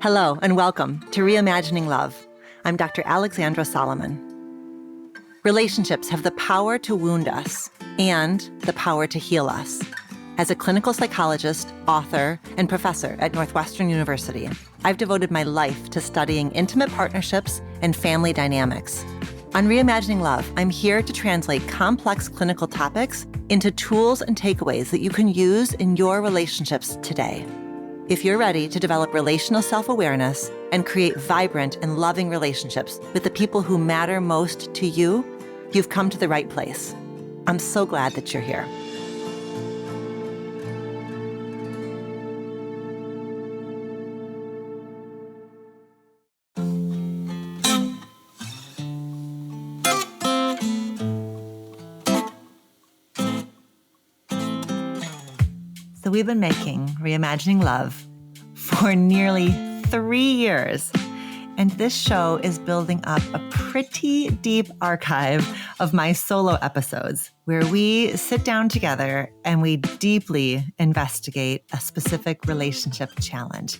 Hello and welcome to Reimagining Love. I'm Dr. Alexandra Solomon. Relationships have the power to wound us and the power to heal us. As a clinical psychologist, author, and professor at Northwestern University, I've devoted my life to studying intimate partnerships and family dynamics. On Reimagining Love, I'm here to translate complex clinical topics into tools and takeaways that you can use in your relationships today. If you're ready to develop relational self-awareness and create vibrant and loving relationships with the people who matter most to you, you've come to the right place. I'm so glad that you're here. So we've been making Reimagining Love for nearly 3 years. And this show is building up a pretty deep archive of my solo episodes where we sit down together and we deeply investigate a specific relationship challenge.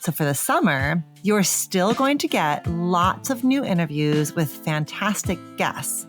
So for the summer, you're still going to get lots of new interviews with fantastic guests.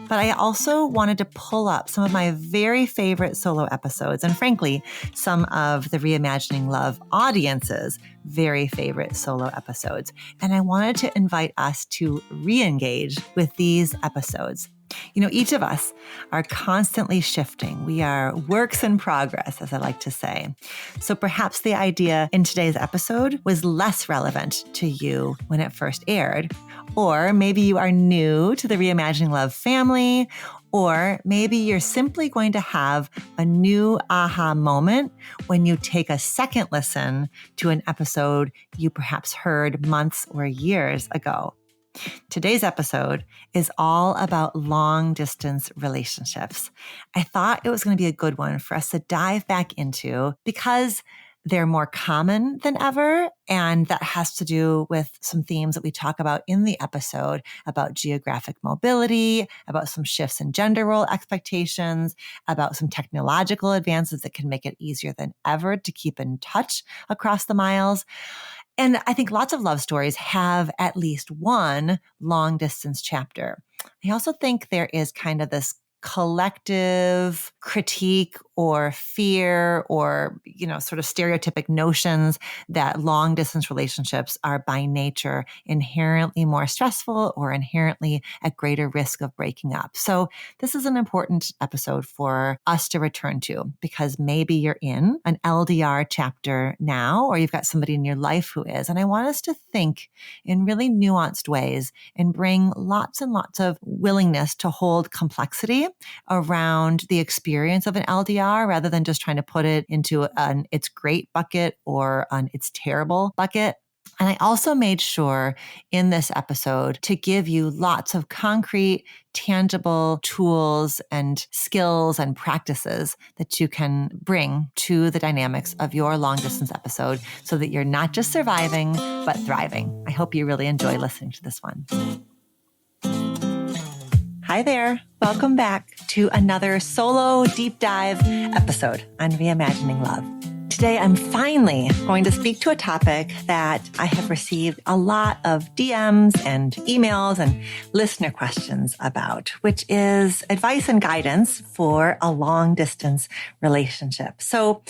But I also wanted to pull up some of my very favorite solo episodes and frankly, some of the Reimagining Love audience's very favorite solo episodes. And I wanted to invite us to re-engage with these episodes. You know, each of us are constantly shifting. We are works in progress, as I like to say. So perhaps the idea in today's episode was less relevant to you when it first aired. Or maybe you are new to the Reimagining Love family, or maybe you're simply going to have a new aha moment when you take a second listen to an episode you perhaps heard months or years ago. Today's episode is all about long-distance relationships. I thought it was going to be a good one for us to dive back into because they're more common than ever, and that has to do with some themes that we talk about in the episode about geographic mobility, about some shifts in gender role expectations, about some technological advances that can make it easier than ever to keep in touch across the miles. And I think lots of love stories have at least one long distance chapter. I also think there is kind of this collective critique or fear or, sort of stereotypic notions that long distance relationships are by nature inherently more stressful or inherently at greater risk of breaking up. So this is an important episode for us to return to because maybe you're in an LDR chapter now, or you've got somebody in your life who is. And I want us to think in really nuanced ways and bring lots and lots of willingness to hold complexity around the experience of an LDR rather than just trying to put it into an it's great bucket or an it's terrible bucket. And I also made sure in this episode to give you lots of concrete, tangible tools and skills and practices that you can bring to the dynamics of your long distance episode so that you're not just surviving, but thriving. I hope you really enjoy listening to this one. Hi there. Welcome back to another solo deep dive episode on Reimagining Love. Today, I'm finally going to speak to a topic that I have received a lot of DMs and emails and listener questions about, which is advice and guidance for a long distance relationship. So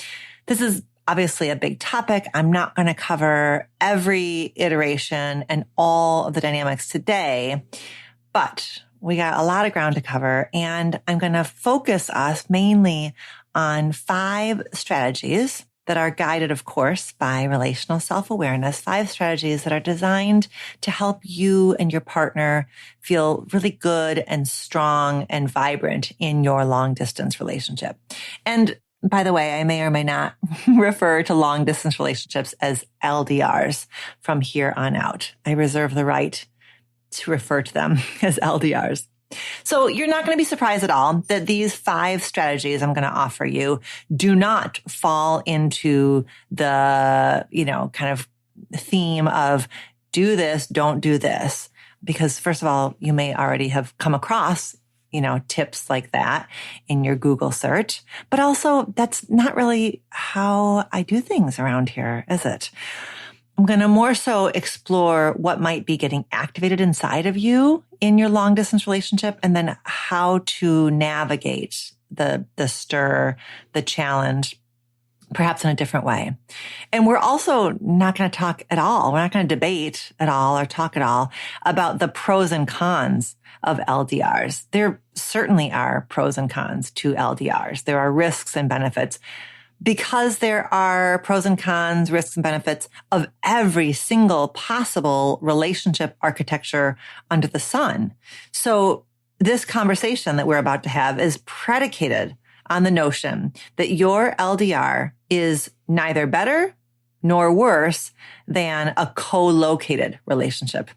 this is obviously a big topic. I'm not going to cover every iteration and all of the dynamics today, but we got a lot of ground to cover, and I'm going to focus us mainly on 5 strategies that are guided, of course, by relational self-awareness, 5 strategies that are designed to help you and your partner feel really good and strong and vibrant in your long-distance relationship. And by the way, I may or may not refer to long-distance relationships as LDRs from here on out. I reserve the right to refer to them as LDRs. So you're not going to be surprised at all that these 5 strategies I'm going to offer you do not fall into the, kind of theme of do this, don't do this. Because first of all, you may already have come across tips like that in your Google search. But also that's not really how I do things around here, is it? I'm going to more so explore what might be getting activated inside of you in your long distance relationship, and then how to navigate the stir, the challenge, perhaps in a different way. And we're also not going to talk at all. We're not going to debate at all or talk at all about the pros and cons of LDRs. There certainly are pros and cons to LDRs. There are risks and benefits, because there are pros and cons, risks and benefits of every single possible relationship architecture under the sun. So this conversation that we're about to have is predicated on the notion that your LDR is neither better nor worse than a co-located relationship.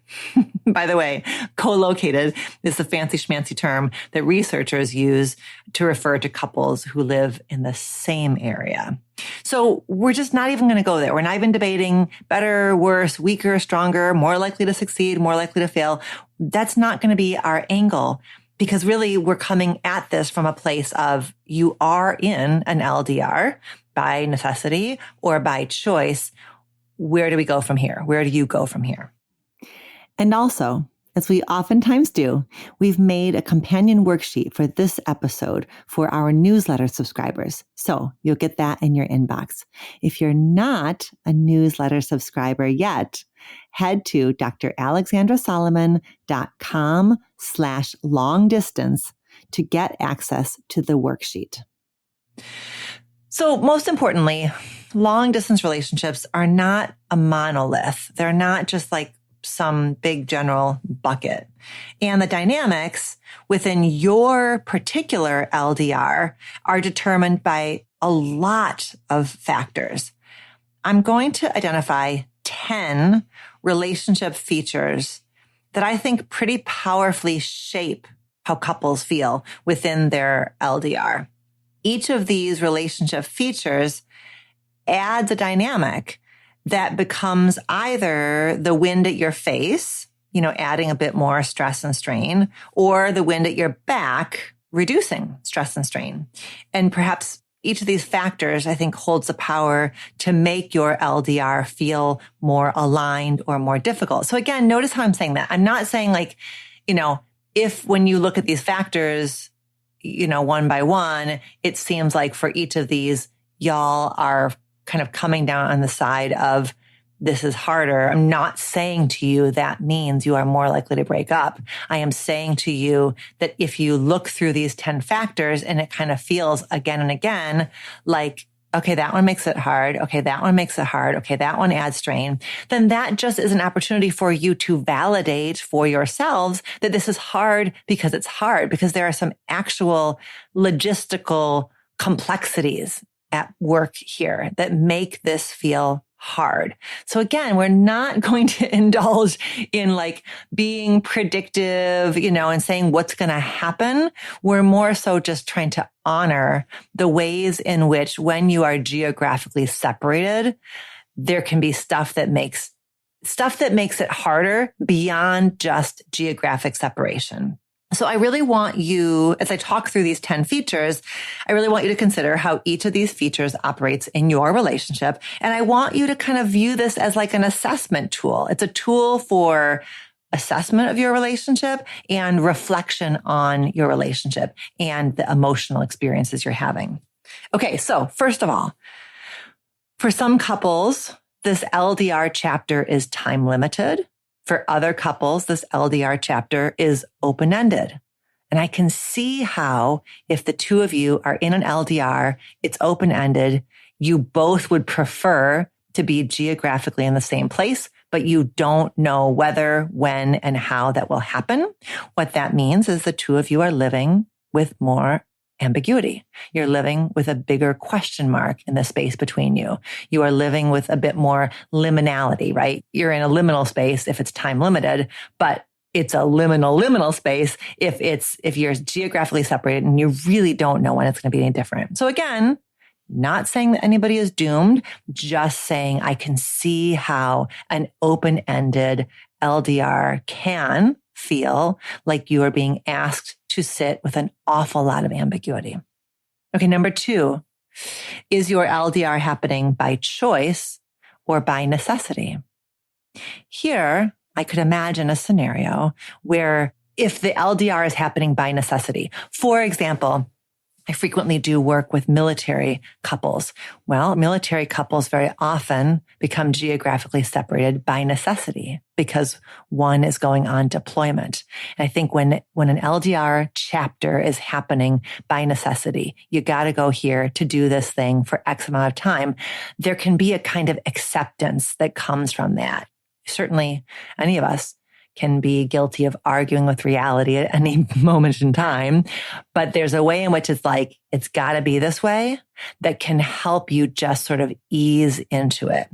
By the way, co-located is the fancy schmancy term that researchers use to refer to couples who live in the same area. So we're just not even going to go there. We're not even debating better, worse, weaker, stronger, more likely to succeed, more likely to fail. That's not going to be our angle, because really we're coming at this from a place of you are in an LDR by necessity or by choice. Where do we go from here? Where do you go from here? And also, as we oftentimes do, we've made a companion worksheet for this episode for our newsletter subscribers. So you'll get that in your inbox. If you're not a newsletter subscriber yet, head to dralexandrasolomon.com/long distance to get access to the worksheet. So most importantly, long distance relationships are not a monolith. They're not just like some big general bucket. And the dynamics within your particular LDR are determined by a lot of factors. I'm going to identify 10 relationship features that I think pretty powerfully shape how couples feel within their LDR. Each of these relationship features adds a dynamic that becomes either the wind at your face, adding a bit more stress and strain, or the wind at your back, reducing stress and strain. And perhaps each of these factors, I think, holds the power to make your LDR feel more aligned or more difficult. So again, notice how I'm saying that. I'm not saying if when you look at these factors, one by one, it seems like for each of these, y'all are kind of coming down on the side of this is harder. I'm not saying to you that means you are more likely to break up. I am saying to you that if you look through these 10 factors and it kind of feels again and again like, okay, that one makes it hard. Okay, that one makes it hard. Okay, that one adds strain. Then that just is an opportunity for you to validate for yourselves that this is hard because it's hard, because there are some actual logistical complexities at work here that make this feel hard. So again, we're not going to indulge in being predictive, and saying what's going to happen. We're more so just trying to honor the ways in which when you are geographically separated, there can be stuff that makes it harder beyond just geographic separation. So I really want you, as I talk through these 10 features, I really want you to consider how each of these features operates in your relationship. And I want you to kind of view this as like an assessment tool. It's a tool for assessment of your relationship and reflection on your relationship and the emotional experiences you're having. Okay, so first of all, for some couples, this LDR chapter is time limited. For other couples, this LDR chapter is open-ended. And I can see how if the two of you are in an LDR, it's open-ended, you both would prefer to be geographically in the same place, but you don't know whether, when, and how that will happen. What that means is the two of you are living with more ambiguity. You're living with a bigger question mark in the space between you. You are living with a bit more liminality, right? You're in a liminal space if it's time limited, but it's a liminal space if you're geographically separated and you really don't know when it's going to be any different. So again, not saying that anybody is doomed, just saying I can see how an open-ended LDR can feel like you are being asked to sit with an awful lot of ambiguity. Okay, number 2, is your LDR happening by choice or by necessity? Here, I could imagine a scenario where if the LDR is happening by necessity, for example, I frequently do work with military couples. Well, military couples very often become geographically separated by necessity because one is going on deployment. And I think when an LDR chapter is happening by necessity, you got to go here to do this thing for X amount of time. There can be a kind of acceptance that comes from that. Certainly, any of us can be guilty of arguing with reality at any moment in time. But there's a way in which it's like, it's got to be this way that can help you just sort of ease into it.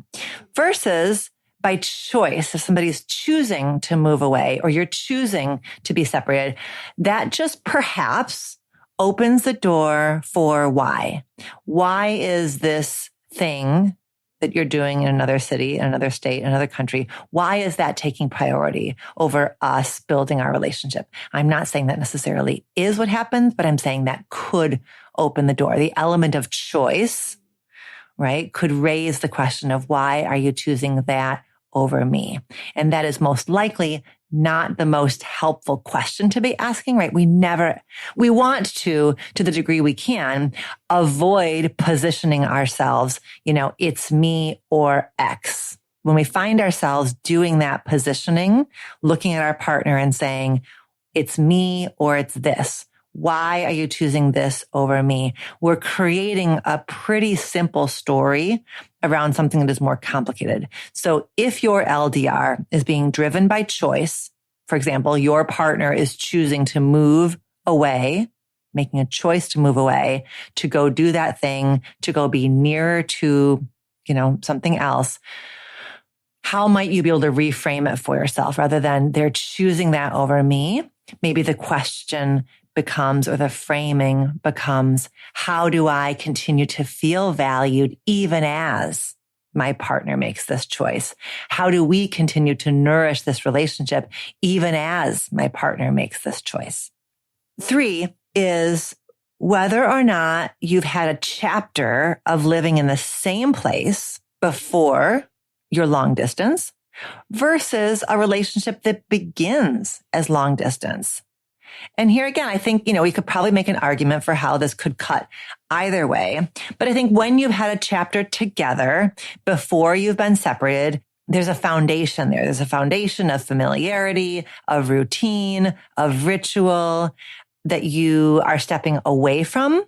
Versus by choice, if somebody's choosing to move away or you're choosing to be separated, that just perhaps opens the door for why. Why is this thing that you're doing in another city, in another state, in another country, why is that taking priority over us building our relationship? I'm not saying that necessarily is what happens, but I'm saying that could open the door. The element of choice, right, could raise the question of why are you choosing that over me? And that is most likely not the most helpful question to be asking, right? We want to the degree we can, avoid positioning ourselves, it's me or X. When we find ourselves doing that positioning, looking at our partner and saying, it's me or it's this. Why are you choosing this over me? We're creating a pretty simple story around something that is more complicated. So if your LDR is being driven by choice, for example, your partner is choosing to move away, making a choice to move away, to go do that thing, to go be nearer to, something else, how might you be able to reframe it for yourself rather than they're choosing that over me? Maybe the question becomes, or the framing becomes, how do I continue to feel valued even as my partner makes this choice? How do we continue to nourish this relationship even as my partner makes this choice? 3 is whether or not you've had a chapter of living in the same place before your long distance versus a relationship that begins as long distance. And here again, I think, we could probably make an argument for how this could cut either way. But I think when you've had a chapter together before you've been separated, there's a foundation there. There's a foundation of familiarity, of routine, of ritual that you are stepping away from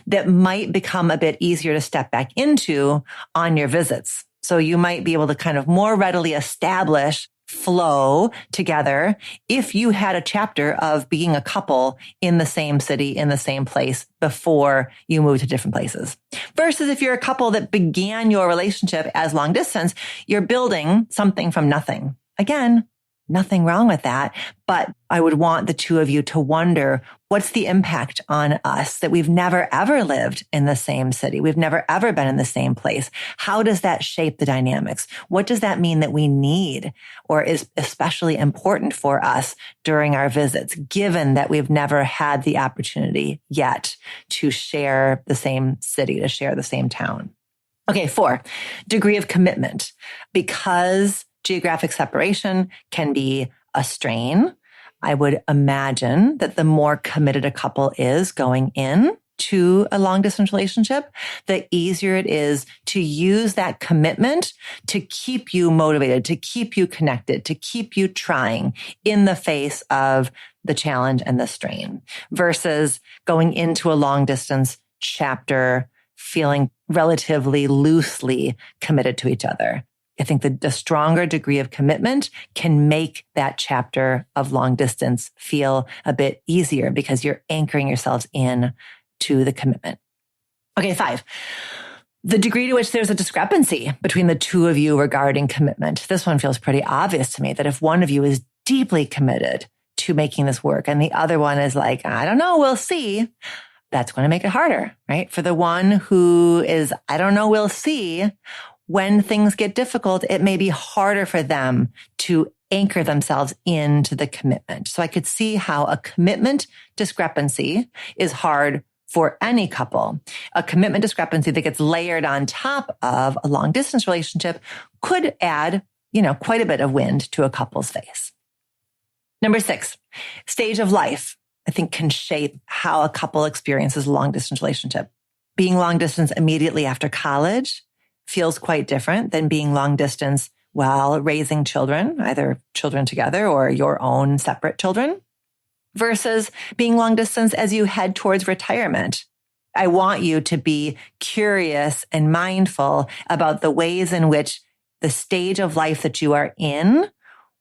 that might become a bit easier to step back into on your visits. So you might be able to kind of more readily establish flow together if you had a chapter of being a couple in the same city, in the same place before you moved to different places. Versus if you're a couple that began your relationship as long distance, you're building something from nothing. Again, nothing wrong with that, but I would want the two of you to wonder, what's the impact on us that we've never ever lived in the same city? We've never ever been in the same place. How does that shape the dynamics? What does that mean that we need or is especially important for us during our visits, given that we've never had the opportunity yet to share the same city, to share the same town? Okay, 4, degree of commitment. Because geographic separation can be a strain, I would imagine that the more committed a couple is going in to a long distance relationship, the easier it is to use that commitment to keep you motivated, to keep you connected, to keep you trying in the face of the challenge and the strain versus going into a long distance chapter feeling relatively loosely committed to each other. I think the stronger degree of commitment can make that chapter of long distance feel a bit easier because you're anchoring yourselves in to the commitment. Okay, 5. The degree to which there's a discrepancy between the two of you regarding commitment. This one feels pretty obvious to me that if one of you is deeply committed to making this work and the other one is like, I don't know, we'll see, that's going to make it harder, right? For the one who is, I don't know, we'll see, when things get difficult, it may be harder for them to anchor themselves into the commitment. So I could see how a commitment discrepancy is hard for any couple. A commitment discrepancy that gets layered on top of a long distance relationship could add, quite a bit of wind to a couple's face. Number 6, stage of life, I think, can shape how a couple experiences a long distance relationship. Being long distance immediately after college feels quite different than being long distance while raising children, either children together or your own separate children, versus being long distance as you head towards retirement. I want you to be curious and mindful about the ways in which the stage of life that you are in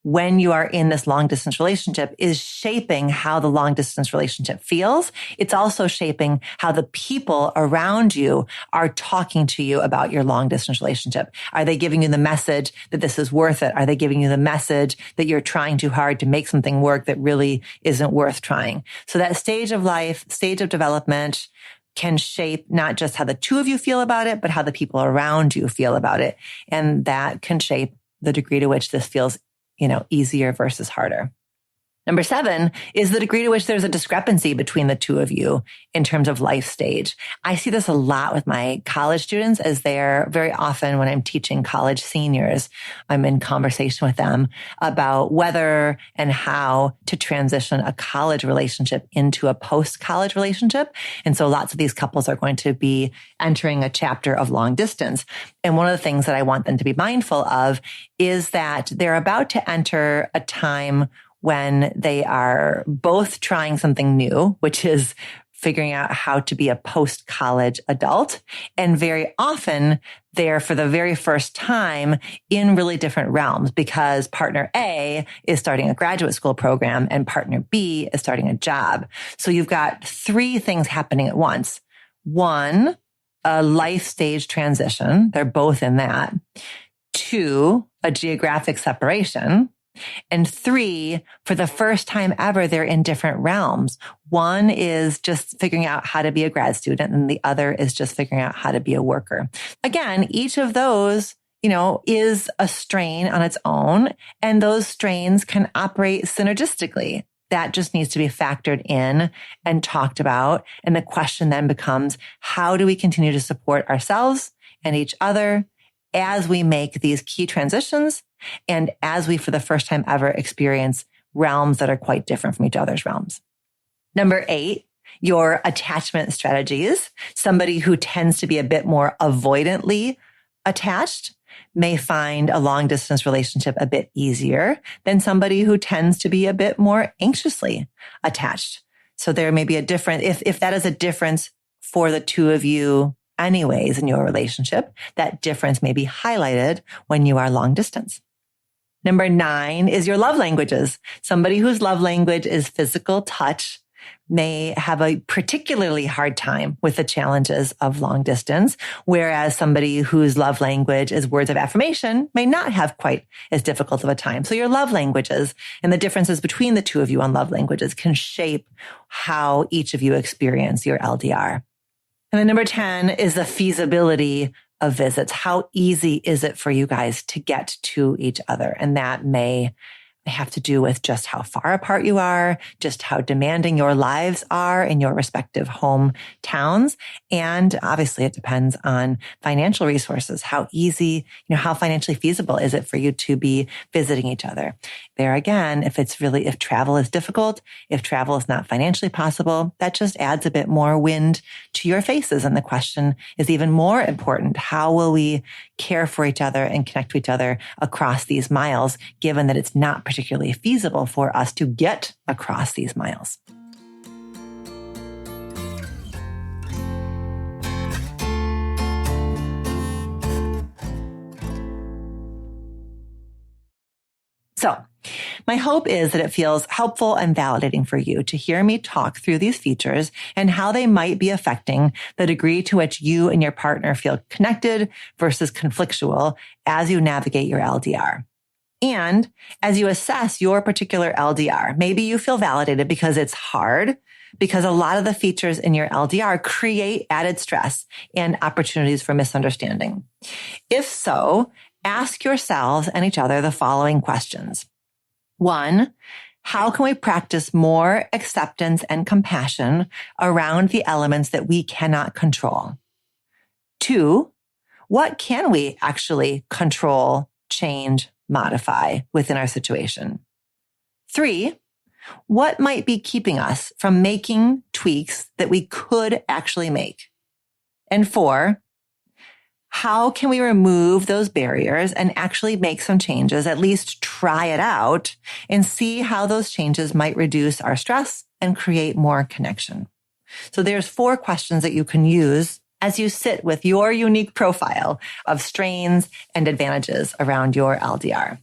when you are in this long distance relationship is shaping how the long distance relationship feels. It's also shaping how the people around you are talking to you about your long distance relationship. Are they giving you the message that this is worth it? Are they giving you the message that you're trying too hard to make something work that really isn't worth trying? So that stage of life, stage of development can shape not just how the two of you feel about it, but how the people around you feel about it. And that can shape the degree to which this feels easier versus harder. Number 7 is the degree to which there's a discrepancy between the two of you in terms of life stage. I see this a lot with my college students as they're very often when I'm teaching college seniors, I'm in conversation with them about whether and how to transition a college relationship into a post-college relationship. And so lots of these couples are going to be entering a chapter of long distance. And one of the things that I want them to be mindful of is that they're about to enter a time when they are both trying something new, which is figuring out how to be a post-college adult. And very often they're, for the very first time, in really different realms because partner A is starting a graduate school program and partner B is starting a job. So you've got 3 things happening at once. 1, a life stage transition. They're both in that. 2, a geographic separation. And 3, for the first time ever, they're in different realms. 1 is just figuring out how to be a grad student, and the other is just figuring out how to be a worker. Again, each of those, is a strain on its own, and those strains can operate synergistically. That just needs to be factored in and talked about. And the question then becomes, how do we continue to support ourselves and each other as we make these key transitions and as we, for the first time ever, experience realms that are quite different from each other's realms. Number 8, your attachment strategies. Somebody who tends to be a bit more avoidantly attached may find a long distance relationship a bit easier than somebody who tends to be a bit more anxiously attached. So there may be a difference, if that is a difference for the two of you anyways in your relationship, that difference may be highlighted when you are long distance. Number 9 is your love languages. Somebody whose love language is physical touch may have a particularly hard time with the challenges of long distance, whereas somebody whose love language is words of affirmation may not have quite as difficult of a time. So your love languages and the differences between the two of you on love languages can shape how each of you experience your LDR. And then number 10 is the feasibility of visits. How easy is it for you guys to get to each other? And that may have to do with just how far apart you are, just how demanding your lives are in your respective hometowns. And obviously it depends on financial resources. How easy, how financially feasible is it for you to be visiting each other? There again, if travel is difficult, if travel is not financially possible, that just adds a bit more wind to your faces. And the question is even more important. How will we care for each other and connect to each other across these miles, given that it's not particularly feasible for us to get across these miles? So my hope is that it feels helpful and validating for you to hear me talk through these features and how they might be affecting the degree to which you and your partner feel connected versus conflictual as you navigate your LDR. And as you assess your particular LDR, maybe you feel validated because it's hard, because a lot of the features in your LDR create added stress and opportunities for misunderstanding. If so, ask yourselves and each other the following questions. One, how can we practice more acceptance and compassion around the elements that we cannot control? Two, what can we actually control, change, modify within our situation? Three, what might be keeping us from making tweaks that we could actually make? And four, how can we remove those barriers and actually make some changes, at least try it out and see how those changes might reduce our stress and create more connection? So there's 4 questions that you can use as you sit with your unique profile of strains and advantages around your LDR.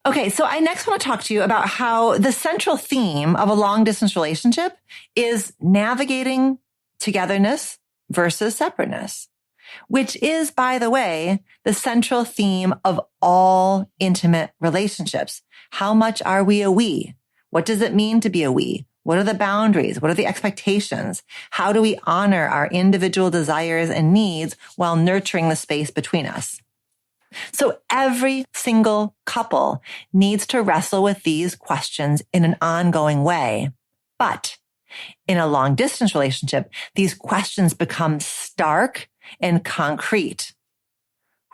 Okay, so I next want to talk to you about how the central theme of a long distance relationship is navigating togetherness versus separateness, which is, by the way, the central theme of all intimate relationships. How much are we a we? What does it mean to be a we? What are the boundaries? What are the expectations? How do we honor our individual desires and needs while nurturing the space between us? So every single couple needs to wrestle with these questions in an ongoing way. But in a long distance relationship, these questions become stark and concrete.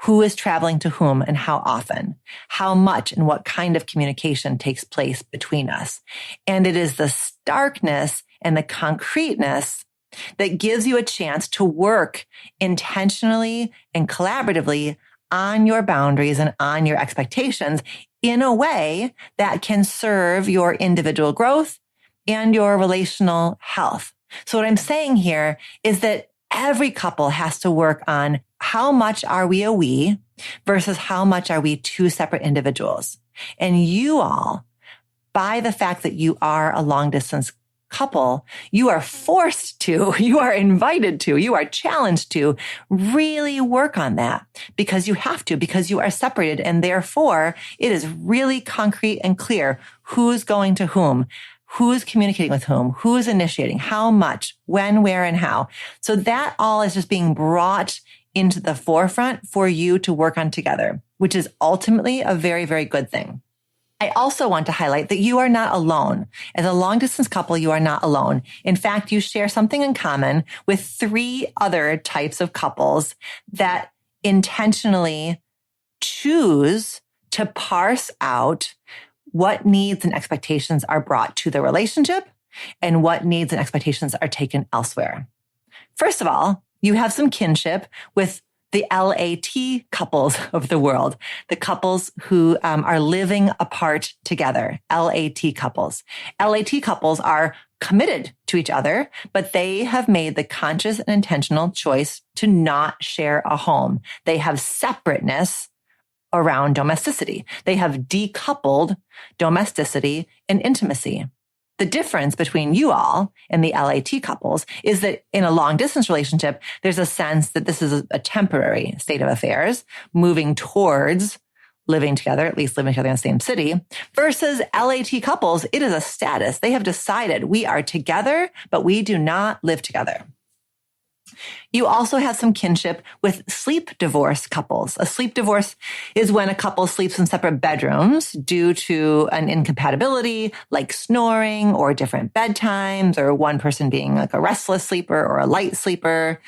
Who is traveling to whom and how often? How much and what kind of communication takes place between us? And it is the starkness and the concreteness that gives you a chance to work intentionally and collaboratively on your boundaries and on your expectations in a way that can serve your individual growth and your relational health. So what I'm saying here is that every couple has to work on how much are we a we versus how much are we two separate individuals. And you all, by the fact that you are a long distance couple, you are forced to, you are invited to, you are challenged to really work on that because you have to, because you are separated. And therefore it is really concrete and clear who's going to whom, who's communicating with whom, who's initiating, how much, when, where, and how. So that all is just being brought into the forefront for you to work on together, which is ultimately a very, very good thing. I also want to highlight that you are not alone. As a long distance couple, you are not alone. In fact, you share something in common with 3 other types of couples that intentionally choose to parse out what needs and expectations are brought to the relationship and what needs and expectations are taken elsewhere. First of all, you have some kinship with the LAT couples of the world, the couples who are living apart together, LAT couples. LAT couples are committed to each other, but they have made the conscious and intentional choice to not share a home. They have separateness around domesticity. They have decoupled domesticity and intimacy. The difference between you all and the LAT couples is that in a long distance relationship, there's a sense that this is a temporary state of affairs, moving towards living together, at least living together in the same city, versus LAT couples, it is a status. They have decided we are together, but we do not live together. You also have some kinship with sleep divorce couples. A sleep divorce is when a couple sleeps in separate bedrooms due to an incompatibility like snoring or different bedtimes or one person being like a restless sleeper or a light sleeper.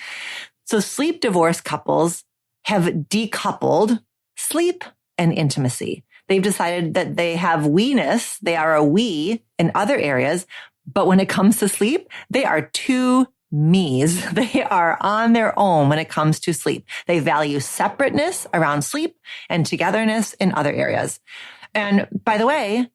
So sleep divorce couples have decoupled sleep and intimacy. They've decided that they have we-ness, they are a we in other areas, but when it comes to sleep, they are two me's. They are on their own when it comes to sleep. They value separateness around sleep and togetherness in other areas. And by the way,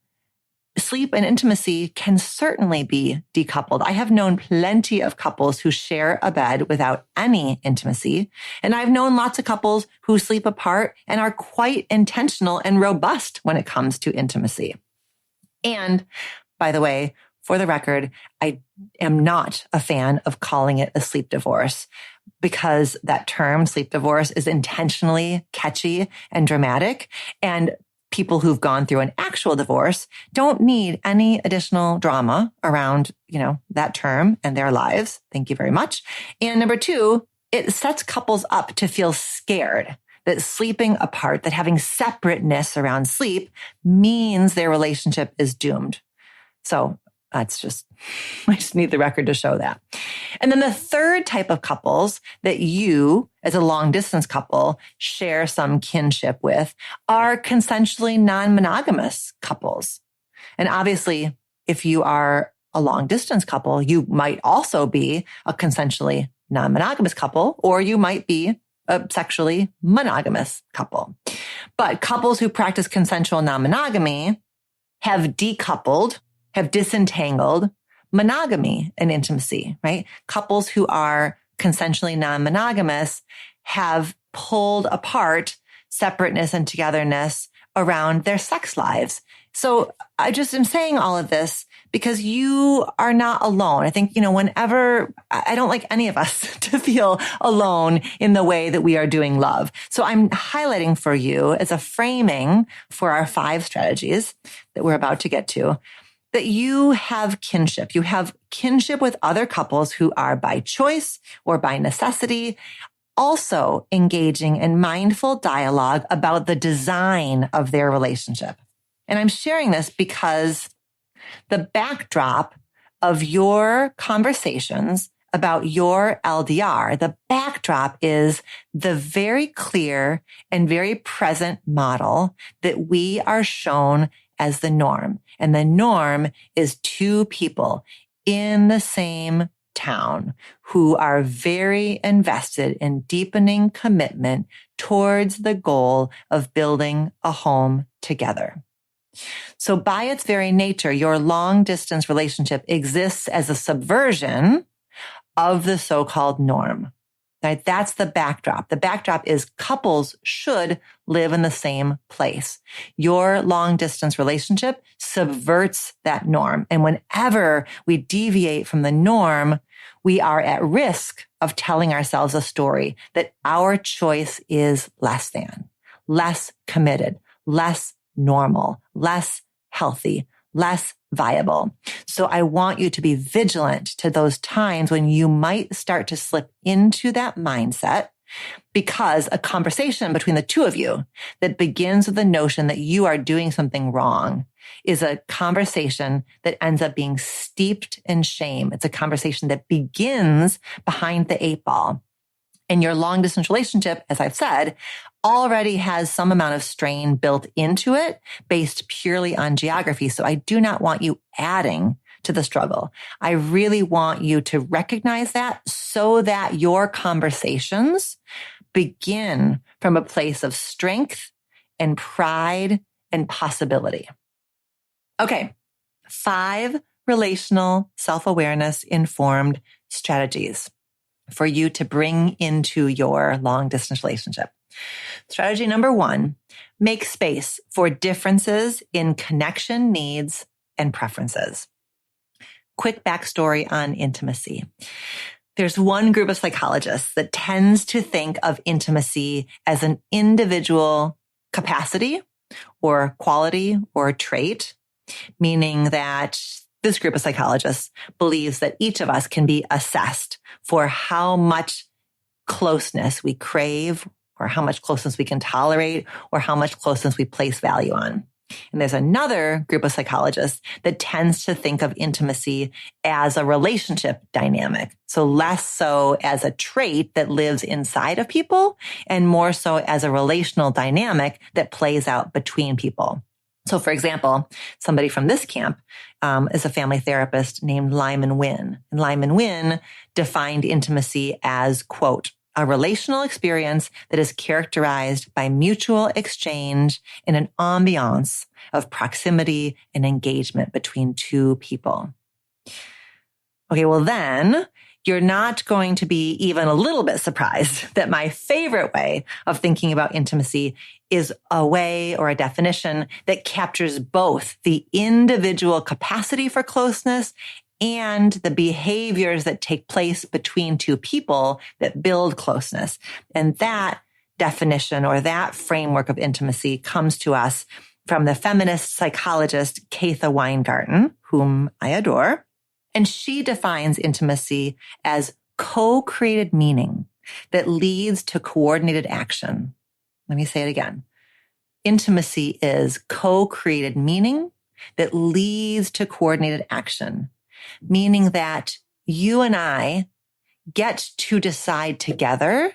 sleep and intimacy can certainly be decoupled. I have known plenty of couples who share a bed without any intimacy. And I've known lots of couples who sleep apart and are quite intentional and robust when it comes to intimacy. And by the way, for the record, I am not a fan of calling it a sleep divorce because that term, sleep divorce, is intentionally catchy and dramatic. And people who've gone through an actual divorce don't need any additional drama around, that term and their lives. Thank you very much. And number 2, it sets couples up to feel scared. that sleeping apart, that having separateness around sleep means their relationship is doomed. So I just need the record to show that. And then the third type of couples that you, as a long distance couple, share some kinship with are consensually non-monogamous couples. And obviously, if you are a long distance couple, you might also be a consensually non-monogamous couple, or you might be a sexually monogamous couple. But couples who practice consensual non-monogamy have decoupled, have disentangled monogamy and intimacy, right? Couples who are consensually non-monogamous have pulled apart separateness and togetherness around their sex lives. So I just am saying all of this because you are not alone. I think, whenever I don't like any of us to feel alone in the way that we are doing love. So I'm highlighting for you as a framing for our 5 strategies that we're about to get to, that you have kinship. You have kinship with other couples who are by choice or by necessity also engaging in mindful dialogue about the design of their relationship. And I'm sharing this because the backdrop of your conversations about your LDR, the backdrop is the very clear and very present model that we are shown as the norm. And the norm is 2 people in the same town who are very invested in deepening commitment towards the goal of building a home together. So by its very nature, your long distance relationship exists as a subversion of the so-called norm. Right? That's the backdrop. The backdrop is couples should live in the same place. Your long distance relationship subverts that norm. And whenever we deviate from the norm, we are at risk of telling ourselves a story that our choice is less than, less committed, less normal, less healthy, less viable. So I want you to be vigilant to those times when you might start to slip into that mindset, because a conversation between the 2 of you that begins with the notion that you are doing something wrong is a conversation that ends up being steeped in shame. It's a conversation that begins behind the 8 ball. And your long distance relationship, as I've said, already has some amount of strain built into it based purely on geography. So I do not want you adding to the struggle. I really want you to recognize that so that your conversations begin from a place of strength and pride and possibility. Okay, 5 relational self-awareness informed strategies for you to bring into your long distance relationship. Strategy number 1, make space for differences in connection needs and preferences. Quick backstory on intimacy. There's one group of psychologists that tends to think of intimacy as an individual capacity or quality or trait, meaning that this group of psychologists believes that each of us can be assessed for how much closeness we crave or how much closeness we can tolerate or how much closeness we place value on. And there's another group of psychologists that tends to think of intimacy as a relationship dynamic. So less so as a trait that lives inside of people and more so as a relational dynamic that plays out between people. So for example, somebody from this camp is a family therapist named Lyman Wynn. And Lyman Wynn defined intimacy as, quote, a relational experience that is characterized by mutual exchange in an ambiance of proximity and engagement between 2 people. Okay, well then, you're not going to be even a little bit surprised that my favorite way of thinking about intimacy is a way or a definition that captures both the individual capacity for closeness and the behaviors that take place between 2 people that build closeness. And that definition or that framework of intimacy comes to us from the feminist psychologist Katha Weingarten, whom I adore. And she defines intimacy as co-created meaning that leads to coordinated action. Let me say it again. Intimacy is co-created meaning that leads to coordinated action, meaning that you and I get to decide together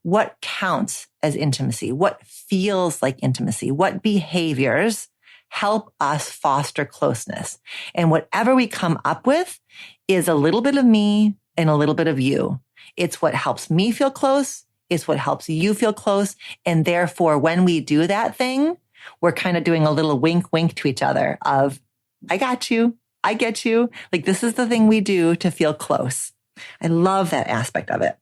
what counts as intimacy, what feels like intimacy, what behaviors help us foster closeness. And whatever we come up with is a little bit of me and a little bit of you. It's what helps me feel close. It's what helps you feel close. And therefore, when we do that thing, we're kind of doing a little wink, wink to each other of, I got you. I get you. Like, this is the thing we do to feel close. I love that aspect of it.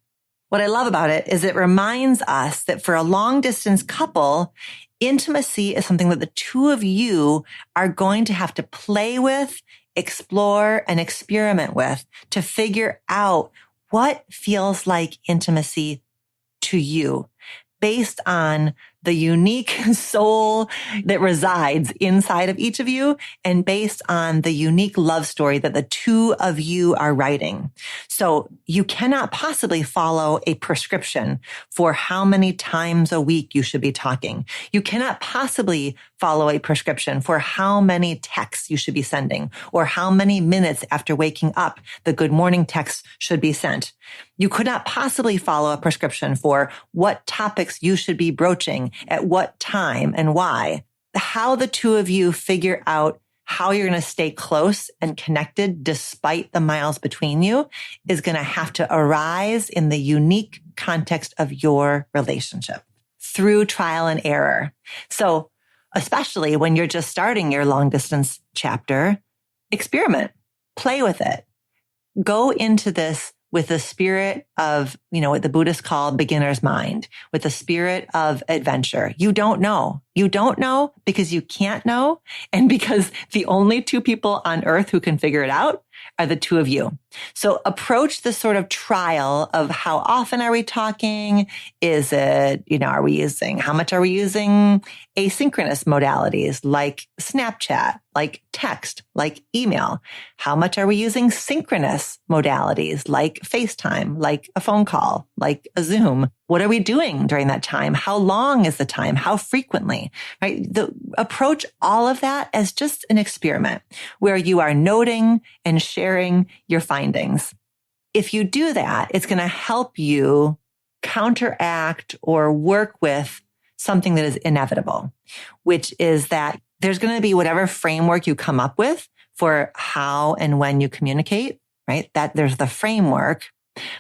What I love about it is it reminds us that for a long distance couple, intimacy is something that the two of you are going to have to play with, explore, and experiment with to figure out what feels like intimacy to you based on the unique soul that resides inside of each of you and based on the unique love story that the two of you are writing. So you cannot possibly follow a prescription for how many times a week you should be talking. You cannot possibly follow a prescription for how many texts you should be sending or how many minutes after waking up the good morning text should be sent. You could not possibly follow a prescription for what topics you should be broaching at what time and why. How the two of you figure out how you're going to stay close and connected despite the miles between you is going to have to arise in the unique context of your relationship through trial and error. So especially when you're just starting your long distance chapter, experiment, play with it, go into this with the spirit of, what the Buddhists call beginner's mind, with the spirit of adventure. You don't know. You don't know because you can't know. And because the only two people on earth who can figure it out are the two of you. So approach this sort of trial of how often are we talking? Is it, how much are we using asynchronous modalities like Snapchat, like text, like email? How much are we using synchronous modalities like FaceTime, like a phone call, like a Zoom? What are we doing during that time? How long is the time? How frequently, right? Approach all of that as just an experiment where you are noting and sharing your findings. If you do that, it's going to help you counteract or work with something that is inevitable, which is that there's going to be whatever framework you come up with for how and when you communicate, right? That there's the framework.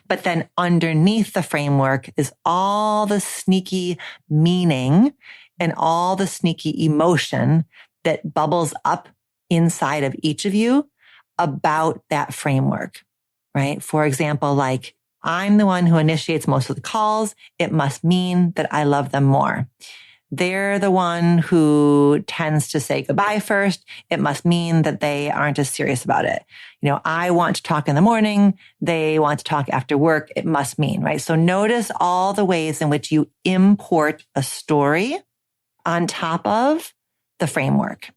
But then underneath the framework is all the sneaky meaning and all the sneaky emotion that bubbles up inside of each of you about that framework, right? For example, like, I'm the one who initiates most of the calls. It must mean that I love them more. They're the one who tends to say goodbye first. It must mean that they aren't as serious about it. I want to talk in the morning. They want to talk after work. It must mean, right? So notice all the ways in which you import a story on top of the framework.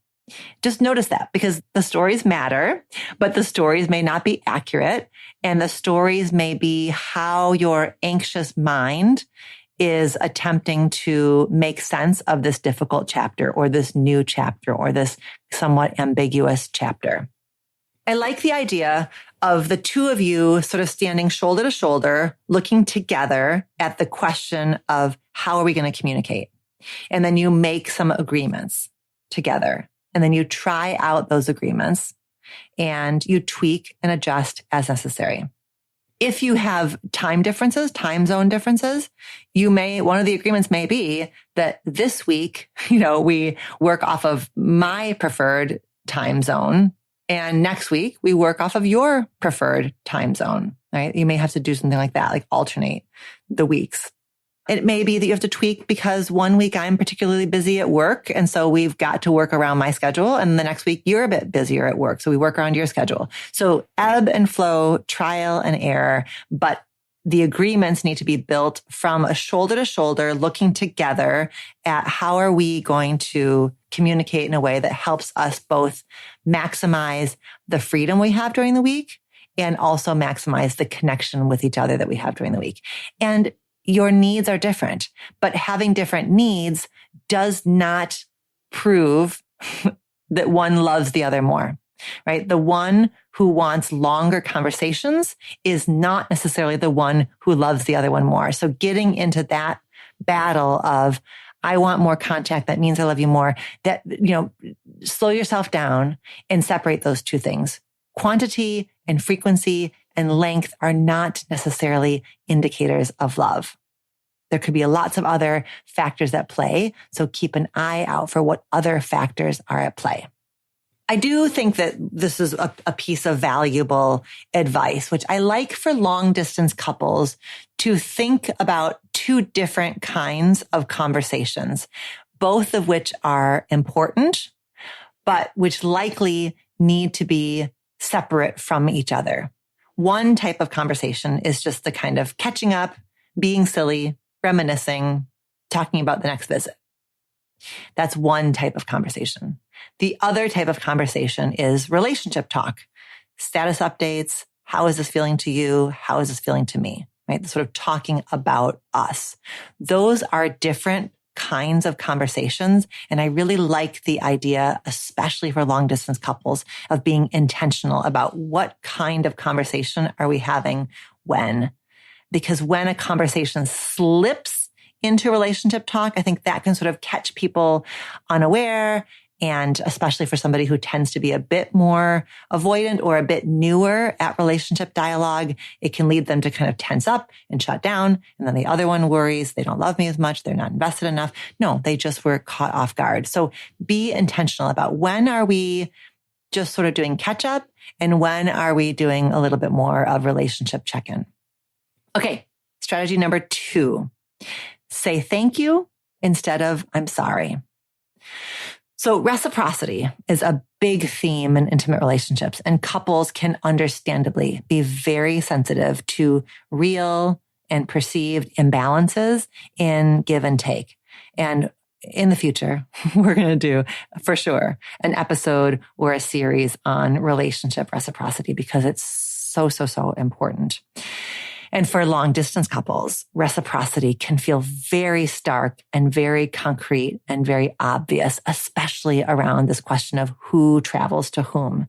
Just notice that because the stories matter, but the stories may not be accurate. And the stories may be how your anxious mind is attempting to make sense of this difficult chapter or this new chapter or this somewhat ambiguous chapter. I like the idea of the two of you sort of standing shoulder to shoulder, looking together at the question of how are we going to communicate? And then you make some agreements together. And then you try out those agreements and you tweak and adjust as necessary. If you have time differences, time zone differences, one of the agreements may be that this week, we work off of my preferred time zone. And next week we work off of your preferred time zone, right? You may have to do something like that, like alternate the weeks. It may be that you have to tweak because one week I'm particularly busy at work. And so we've got to work around my schedule. And the next week you're a bit busier at work. So we work around your schedule. So ebb and flow, trial and error, but the agreements need to be built from a shoulder to shoulder, looking together at how are we going to communicate in a way that helps us both maximize the freedom we have during the week and also maximize the connection with each other that we have during the week. And your needs are different, but having different needs does not prove that one loves the other more, right? The one who wants longer conversations is not necessarily the one who loves the other one more. So getting into that battle of, I want more contact, that means I love you more, that, slow yourself down and separate those two things. Quantity and frequency and length are not necessarily indicators of love. There could be lots of other factors at play. So keep an eye out for what other factors are at play. I do think that this is a piece of valuable advice, which I like for long distance couples to think about two different kinds of conversations, both of which are important, but which likely need to be separate from each other. One type of conversation is just the kind of catching up, being silly, reminiscing, talking about the next visit. That's one type of conversation. The other type of conversation is relationship talk, status updates. How is this feeling to you? How is this feeling to me? Right? Sort of talking about us. Those are different kinds of conversations. And I really like the idea, especially for long distance couples, of being intentional about what kind of conversation are we having when. Because when a conversation slips into relationship talk, I think that can sort of catch people unaware. And especially for somebody who tends to be a bit more avoidant or a bit newer at relationship dialogue, it can lead them to kind of tense up and shut down. And then the other one worries, they don't love me as much. They're not invested enough. No, they just were caught off guard. So be intentional about when are we just sort of doing catch up and when are we doing a little bit more of relationship check-in. Okay. Strategy number 2, say thank you instead of I'm sorry. So reciprocity is a big theme in intimate relationships, and couples can understandably be very sensitive to real and perceived imbalances in give and take. And in the future, we're going to do for sure an episode or a series on relationship reciprocity because it's so important. And for long distance couples, reciprocity can feel very stark and very concrete and very obvious, especially around this question of who travels to whom.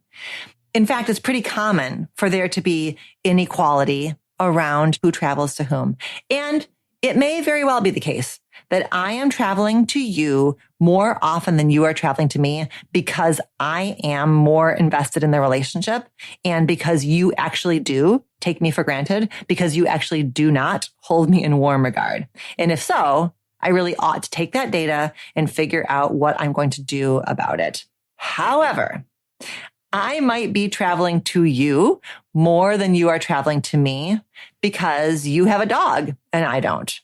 In fact, it's pretty common for there to be inequality around who travels to whom. And it may very well be the case that I am traveling to you more often than you are traveling to me because I am more invested in the relationship and because you actually do take me for granted, because you actually do not hold me in warm regard. And if so, I really ought to take that data and figure out what I'm going to do about it. However, I might be traveling to you more than you are traveling to me because you have a dog and I don't.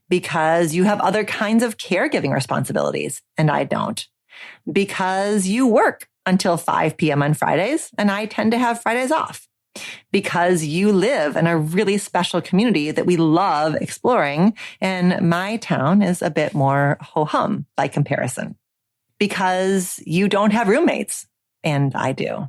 Because you have other kinds of caregiving responsibilities and I don't. Because you work until 5 p.m. on Fridays and I tend to have Fridays off. Because you live in a really special community that we love exploring and my town is a bit more ho-hum by comparison. Because you don't have roommates and I do.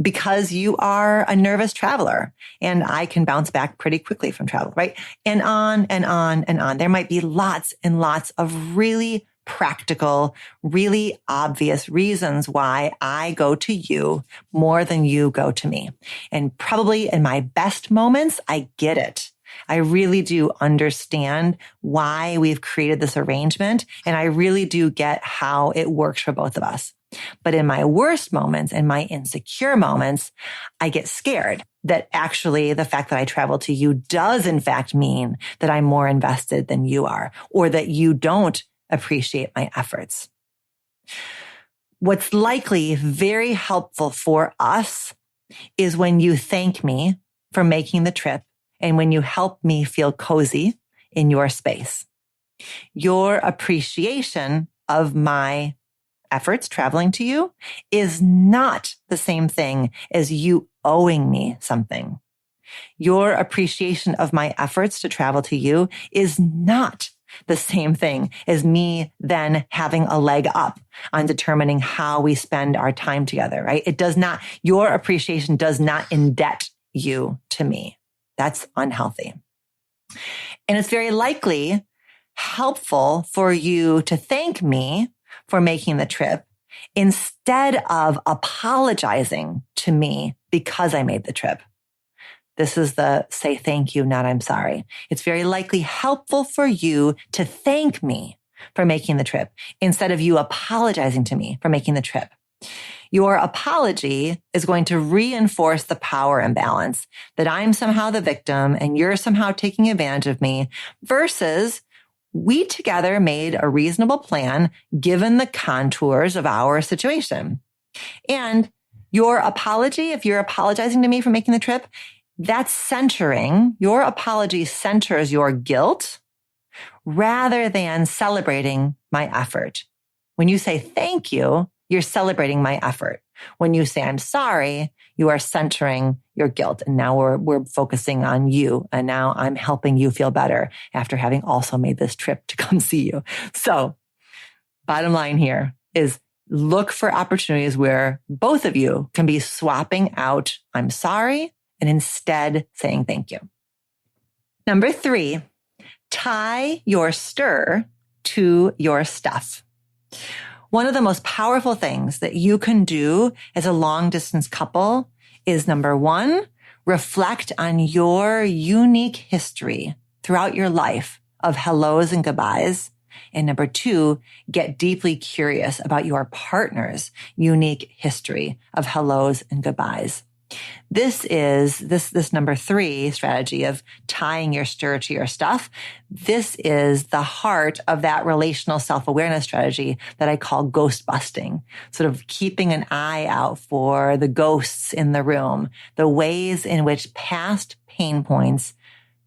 Because you are a nervous traveler and I can bounce back pretty quickly from travel, right? And on and on and on. There might be lots and lots of really practical, really obvious reasons why I go to you more than you go to me. And probably in my best moments, I get it. I really do understand why we've created this arrangement. And I really do get how it works for both of us. But in my worst moments and my insecure moments, I get scared that actually the fact that I travel to you does in fact mean that I'm more invested than you are, or that you don't appreciate my efforts. What's likely very helpful for us is when you thank me for making the trip and when you help me feel cozy in your space. Your appreciation of my efforts traveling to you is not the same thing as you owing me something. Your appreciation of my efforts to travel to you is not the same thing as me then having a leg up on determining how we spend our time together, right? Your appreciation does not indebt you to me. That's unhealthy. And it's very likely helpful for you to thank me for making the trip instead of apologizing to me because I made the trip. This is the say thank you, not I'm sorry. It's very likely helpful for you to thank me for making the trip instead of you apologizing to me for making the trip. Your apology is going to reinforce the power imbalance that I'm somehow the victim and you're somehow taking advantage of me versus we together made a reasonable plan given the contours of our situation. And your apology, if you're apologizing to me for making the trip, that's centering, your apology centers your guilt rather than celebrating my effort. When you say thank you, you're celebrating my effort. When you say I'm sorry, you are centering your guilt. And now we're focusing on you. And now I'm helping you feel better after having also made this trip to come see you. So bottom line here is look for opportunities where both of you can be swapping out I'm sorry and instead saying thank you. Number 3, tie your stir to your stuff. One of the most powerful things that you can do as a long distance couple is number 1, reflect on your unique history throughout your life of hellos and goodbyes. And number 2, get deeply curious about your partner's unique history of hellos and goodbyes. This is this number 3 strategy of tying your stir to your stuff. This is the heart of that relational self-awareness strategy that I call ghost busting, sort of keeping an eye out for the ghosts in the room, the ways in which past pain points,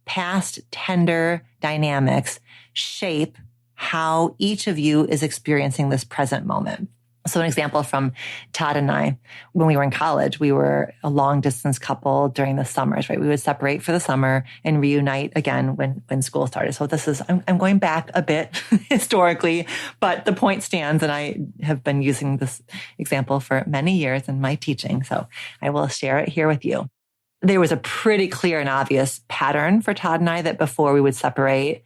past tender dynamics shape how each of you is experiencing this present moment. So an example from Todd and I, when we were in college, we were a long distance couple during the summers, right? We would separate for the summer and reunite again when school started. So this is, I'm going back a bit historically, but the point stands, and I have been using this example for many years in my teaching. So I will share it here with you. There was a pretty clear and obvious pattern for Todd and I that before we would separate,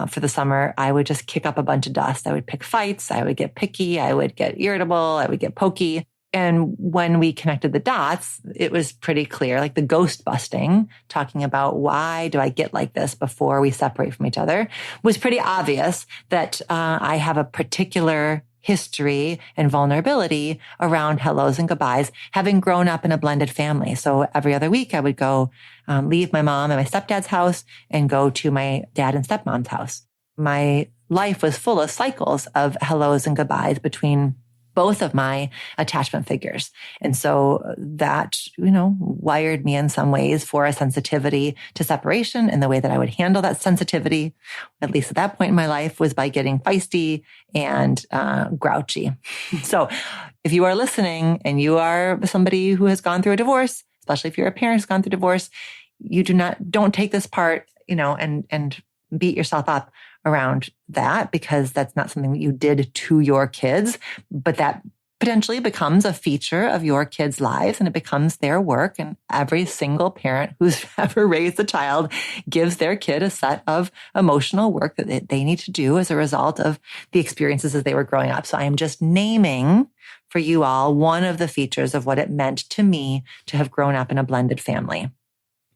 for the summer, I would just kick up a bunch of dust. I would pick fights. I would get picky. I would get irritable. I would get pokey. And when we connected the dots, it was pretty clear, like the ghost busting, talking about why do I get like this before we separate from each other, was pretty obvious that I have a particular history and vulnerability around hellos and goodbyes, having grown up in a blended family. So every other week I would go leave my mom and my stepdad's house and go to my dad and stepmom's house. My life was full of cycles of hellos and goodbyes between both of my attachment figures. And so that, wired me in some ways for a sensitivity to separation, and the way that I would handle that sensitivity, at least at that point in my life, was by getting feisty and grouchy. So if you are listening and you are somebody who has gone through a divorce, especially if you're a parent who's gone through divorce, don't take this part, and beat yourself up around that, because that's not something that you did to your kids, but that potentially becomes a feature of your kids' lives, and it becomes their work. And every single parent who's ever raised a child gives their kid a set of emotional work that they need to do as a result of the experiences as they were growing up. So I am just naming for you all one of the features of what it meant to me to have grown up in a blended family.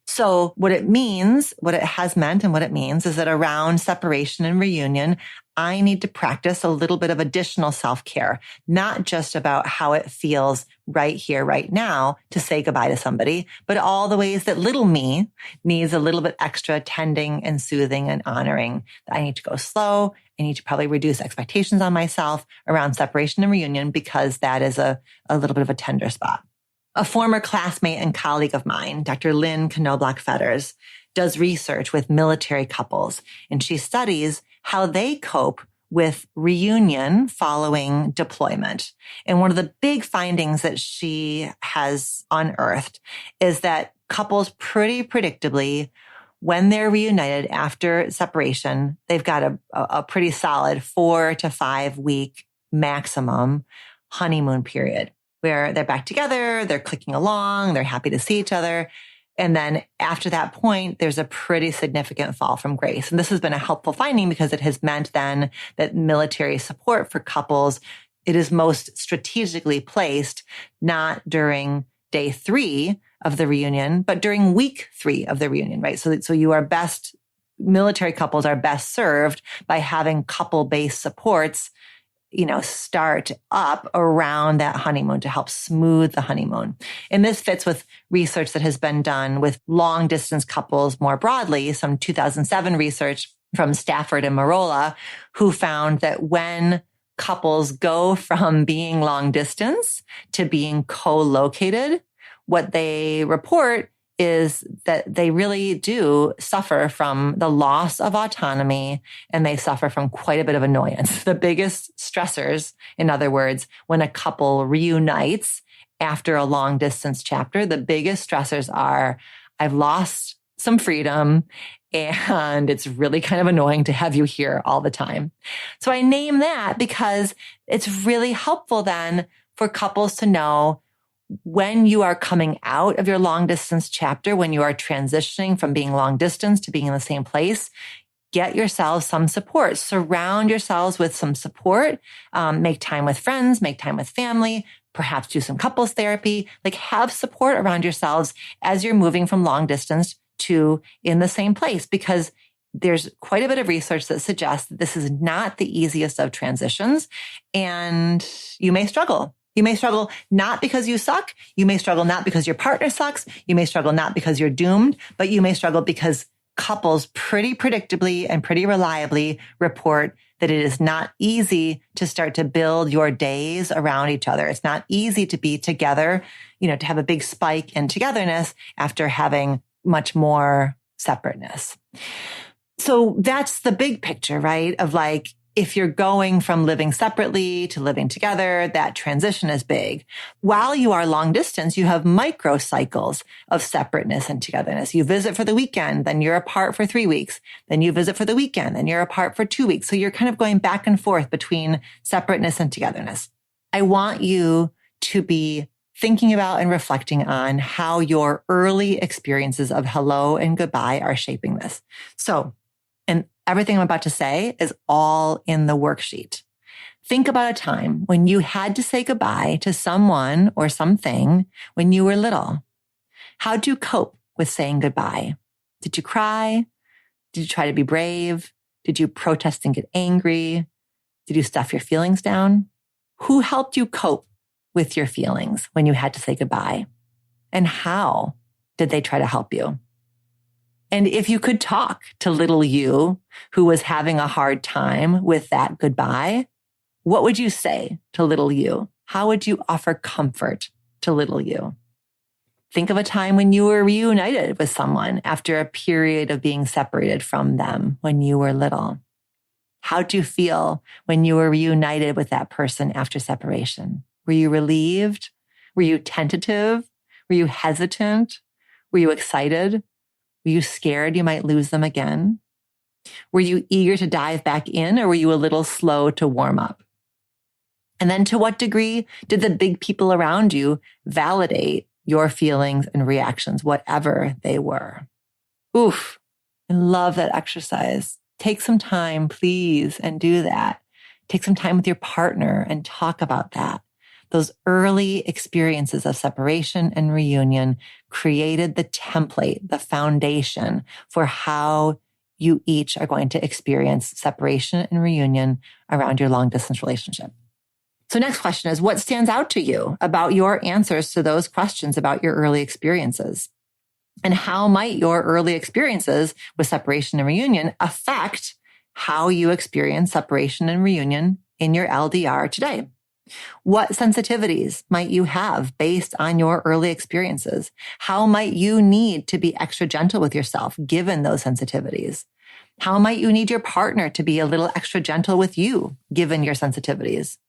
So what it means, what it has meant and what it means is that around separation and reunion, I need to practice a little bit of additional self-care, not just about how it feels right here, right now to say goodbye to somebody, but all the ways that little me needs a little bit extra tending and soothing and honoring. I need to go slow. I need to probably reduce expectations on myself around separation and reunion, because that is a little bit of a tender spot. A former classmate and colleague of mine, Dr. Lynn Knobloch-Fetters, does research with military couples, and she studies how they cope with reunion following deployment. And one of the big findings that she has unearthed is that couples pretty predictably, when they're reunited after separation, they've got a pretty solid 4 to 5 week maximum honeymoon period, where they're back together, they're clicking along, they're happy to see each other. And then after that point, there's a pretty significant fall from grace. And this has been a helpful finding because it has meant then that military support for couples, it is most strategically placed, not during day 3 of the reunion, but during week 3 of the reunion, right? So you are best, military couples are best served by having couple-based supports, start up around that honeymoon to help smooth the honeymoon. And this fits with research that has been done with long distance couples more broadly, some 2007 research from Stafford and Marola, who found that when couples go from being long distance to being co-located, what they report is that they really do suffer from the loss of autonomy, and they suffer from quite a bit of annoyance. The biggest stressors, in other words, when a couple reunites after a long distance chapter, the biggest stressors are, I've lost some freedom, and it's really kind of annoying to have you here all the time. So I name that because it's really helpful then for couples to know when you are coming out of your long distance chapter, when you are transitioning from being long distance to being in the same place, get yourselves some support. Surround yourselves with some support. Make time with friends, make time with family, perhaps do some couples therapy. Like, have support around yourselves as you're moving from long distance to in the same place, because there's quite a bit of research that suggests that this is not the easiest of transitions, and you may struggle. You may struggle not because you suck. You may struggle not because your partner sucks. You may struggle not because you're doomed, but you may struggle because couples pretty predictably and pretty reliably report that it is not easy to start to build your days around each other. It's not easy to be together, to have a big spike in togetherness after having much more separateness. So that's the big picture, right? Of like, if you're going from living separately to living together, that transition is big. While you are long distance, you have micro cycles of separateness and togetherness. You visit for the weekend, then you're apart for 3 weeks. Then you visit for the weekend, then you're apart for 2 weeks. So you're kind of going back and forth between separateness and togetherness. I want you to be thinking about and reflecting on how your early experiences of hello and goodbye are shaping this. So, and everything I'm about to say is all in the worksheet. Think about a time when you had to say goodbye to someone or something when you were little. How'd you cope with saying goodbye? Did you cry? Did you try to be brave? Did you protest and get angry? Did you stuff your feelings down? Who helped you cope with your feelings when you had to say goodbye? And how did they try to help you? And if you could talk to little you who was having a hard time with that goodbye, what would you say to little you? How would you offer comfort to little you? Think of a time when you were reunited with someone after a period of being separated from them when you were little. How'd you feel when you were reunited with that person after separation? Were you relieved? Were you tentative? Were you hesitant? Were you excited? Were you scared you might lose them again? Were you eager to dive back in, or were you a little slow to warm up? And then to what degree did the big people around you validate your feelings and reactions, whatever they were? Oof, I love that exercise. Take some time, please, and do that. Take some time with your partner and talk about that. Those early experiences of separation and reunion created the template, the foundation for how you each are going to experience separation and reunion around your long distance relationship. So next question is, what stands out to you about your answers to those questions about your early experiences? And how might your early experiences with separation and reunion affect how you experience separation and reunion in your LDR today? What sensitivities might you have based on your early experiences? How might you need to be extra gentle with yourself given those sensitivities? How might you need your partner to be a little extra gentle with you given your sensitivities?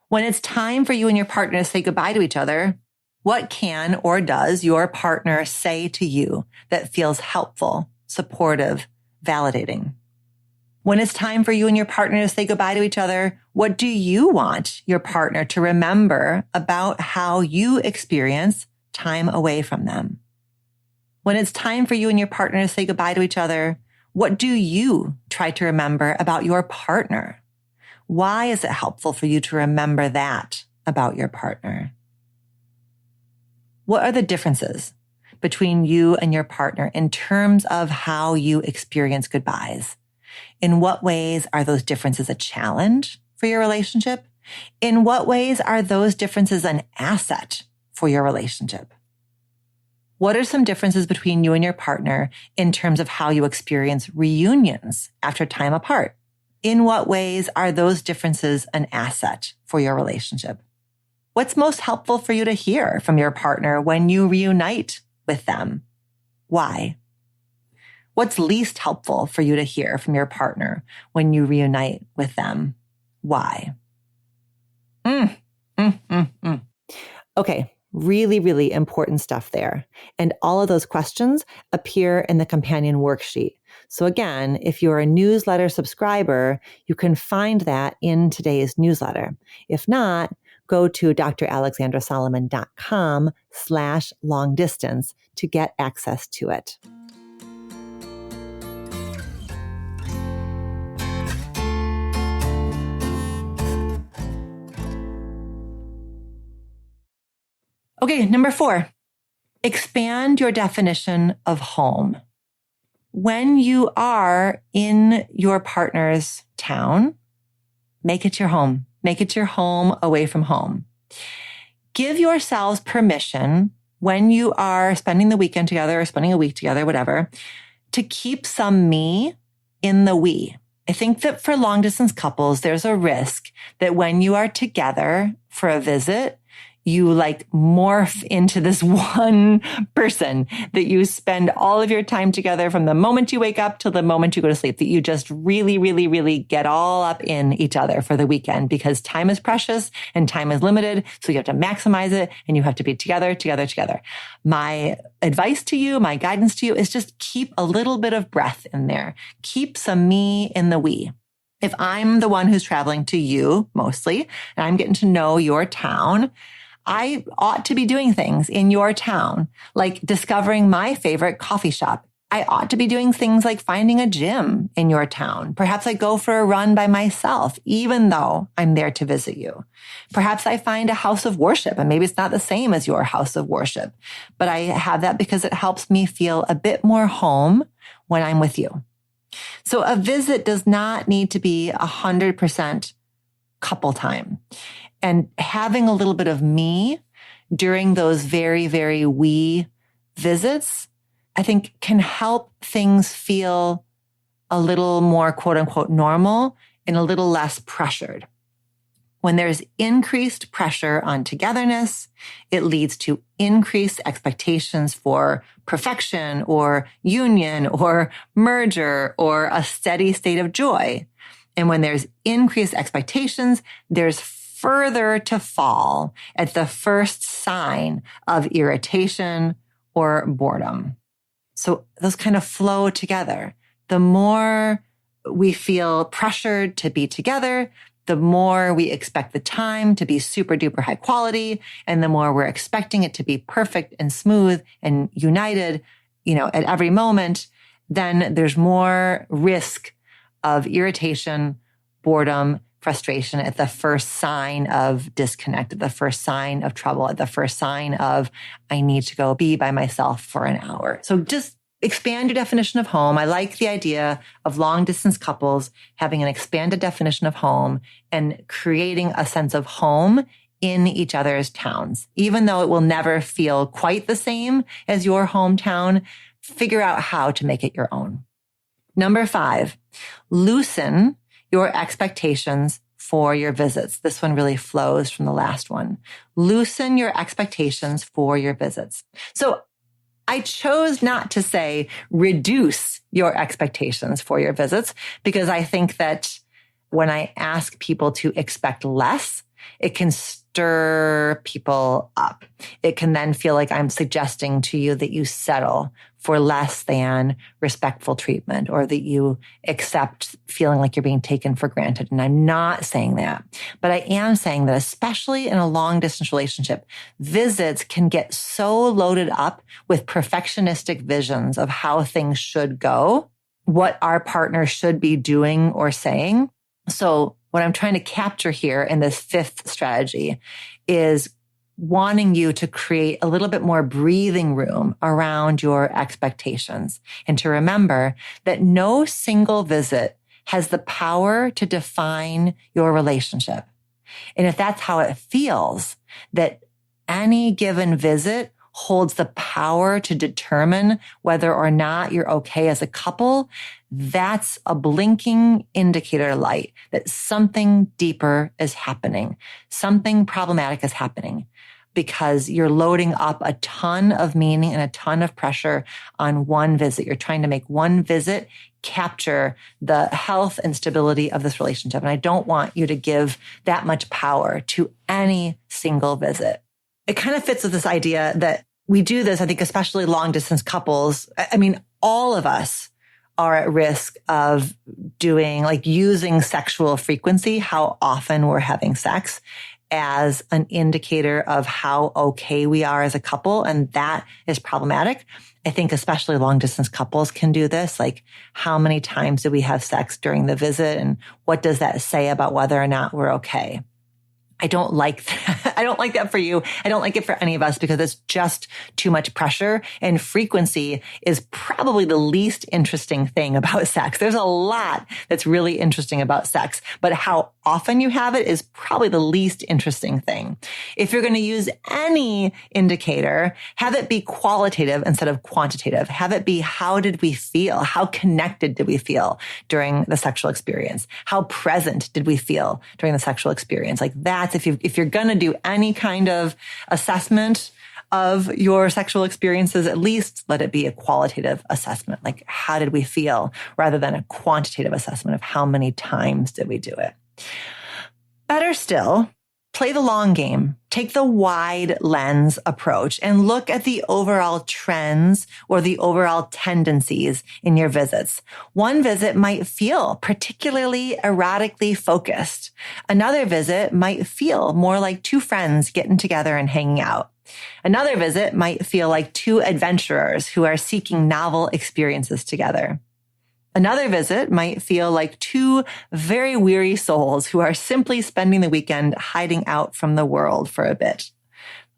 When it's time for you and your partner to say goodbye to each other, what can or does your partner say to you that feels helpful, supportive, validating? When it's time for you and your partner to say goodbye to each other, what do you want your partner to remember about how you experience time away from them? When it's time for you and your partner to say goodbye to each other, what do you try to remember about your partner? Why is it helpful for you to remember that about your partner? What are the differences between you and your partner in terms of how you experience goodbyes? In what ways are those differences a challenge for your relationship? In what ways are those differences an asset for your relationship? What are some differences between you and your partner in terms of how you experience reunions after time apart? In what ways are those differences an asset for your relationship? What's most helpful for you to hear from your partner when you reunite with them? Why? What's least helpful for you to hear from your partner when you reunite with them? Why? Okay, really, really important stuff there. And all of those questions appear in the companion worksheet. So again, if you're a newsletter subscriber, you can find that in today's newsletter. If not, go to dralexandrasolomon.com/long-distance to get access to it. Okay, number 4, expand your definition of home. When you are in your partner's town, make it your home. Make it your home away from home. Give yourselves permission when you are spending the weekend together or spending a week together, whatever, to keep some me in the we. I think that for long distance couples, there's a risk that when you are together for a visit, you morph into this one person, that you spend all of your time together from the moment you wake up till the moment you go to sleep, that you just really, really, really get all up in each other for the weekend, because time is precious and time is limited. So you have to maximize it and you have to be together. My advice to you, my guidance to you is just keep a little bit of breath in there. Keep some me in the we. If I'm the one who's traveling to you mostly, and I'm getting to know your town, I ought to be doing things in your town, like discovering my favorite coffee shop. I ought to be doing things like finding a gym in your town. Perhaps I go for a run by myself, even though I'm there to visit you. Perhaps I find a house of worship, and maybe it's not the same as your house of worship, but I have that because it helps me feel a bit more home when I'm with you. So a visit does not need to be 100% couple time. And having a little bit of me during those very, very we visits, I think can help things feel a little more quote unquote normal and a little less pressured. When there's increased pressure on togetherness, it leads to increased expectations for perfection or union or merger or a steady state of joy. And when there's increased expectations, there's further to fall at the first sign of irritation or boredom. So those kind of flow together. The more we feel pressured to be together, the more we expect the time to be super duper high quality, and the more we're expecting it to be perfect and smooth and united, at every moment, then there's more risk of irritation, boredom, frustration at the first sign of disconnect, at the first sign of trouble, at the first sign of I need to go be by myself for an hour. So just expand your definition of home. I like the idea of long distance couples having an expanded definition of home and creating a sense of home in each other's towns. Even though it will never feel quite the same as your hometown, figure out how to make it your own. Number 5, loosen your expectations for your visits. This one really flows from the last one. Loosen your expectations for your visits. So I chose not to say reduce your expectations for your visits, because I think that when I ask people to expect less, it can stir people up. It can then feel like I'm suggesting to you that you settle for less than respectful treatment or that you accept feeling like you're being taken for granted. And I'm not saying that, but I am saying that especially in a long distance relationship, visits can get so loaded up with perfectionistic visions of how things should go, what our partner should be doing or saying. So what I'm trying to capture here in this fifth strategy is wanting you to create a little bit more breathing room around your expectations and to remember that no single visit has the power to define your relationship. And if that's how it feels, that any given visit holds the power to determine whether or not you're okay as a couple, that's a blinking indicator light that something deeper is happening. Something problematic is happening because you're loading up a ton of meaning and a ton of pressure on one visit. You're trying to make one visit capture the health and stability of this relationship. And I don't want you to give that much power to any single visit. It kind of fits with this idea that we do this, I think, especially long distance couples. I mean, all of us are at risk of using sexual frequency, how often we're having sex, as an indicator of how okay we are as a couple. And that is problematic. I think especially long distance couples can do this. Like, how many times do we have sex during the visit? And what does that say about whether or not we're okay? I don't like that. I don't like that for you. I don't like it for any of us because it's just too much pressure, and frequency is probably the least interesting thing about sex. There's a lot that's really interesting about sex, but how often you have it is probably the least interesting thing. If you're going to use any indicator, have it be qualitative instead of quantitative. Have it be, how did we feel? How connected did we feel during the sexual experience? How present did we feel during the sexual experience? Like, that's if you're going to do any kind of assessment of your sexual experiences, at least let it be a qualitative assessment. Like, how did we feel, rather than a quantitative assessment of how many times did we do it. Better still, play the long game. Take the wide lens approach and look at the overall trends or the overall tendencies in your visits. One visit might feel particularly erotically focused. Another visit might feel more like two friends getting together and hanging out. Another visit might feel like two adventurers who are seeking novel experiences together. Another visit might feel like two very weary souls who are simply spending the weekend hiding out from the world for a bit.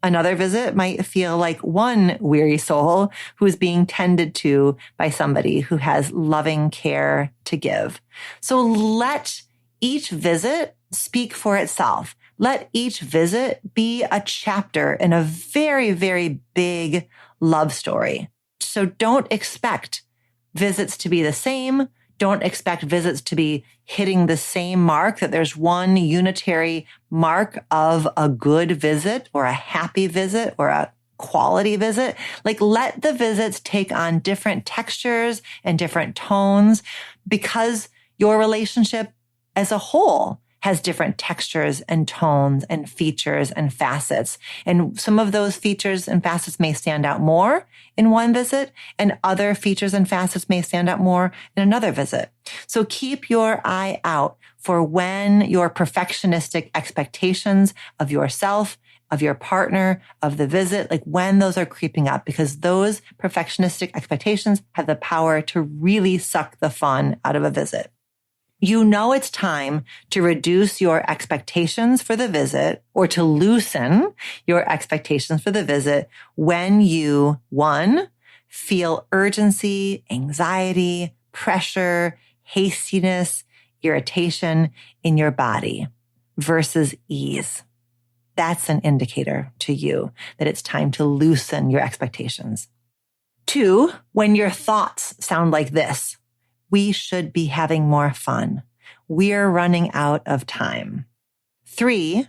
Another visit might feel like one weary soul who is being tended to by somebody who has loving care to give. So let each visit speak for itself. Let each visit be a chapter in a very, very big love story. So don't expect visits to be the same. Don't expect visits to be hitting the same mark, that there's one unitary mark of a good visit or a happy visit or a quality visit. Like, let the visits take on different textures and different tones, because your relationship as a whole has different textures and tones and features and facets. And some of those features and facets may stand out more in one visit, and other features and facets may stand out more in another visit. So keep your eye out for when your perfectionistic expectations of yourself, of your partner, of the visit, like when those are creeping up, because those perfectionistic expectations have the power to really suck the fun out of a visit. You know it's time to reduce your expectations for the visit, or to loosen your expectations for the visit, when you, one, feel urgency, anxiety, pressure, hastiness, irritation in your body versus ease. That's an indicator to you that it's time to loosen your expectations. Two, when your thoughts sound like this: we should be having more fun. We're running out of time. Three,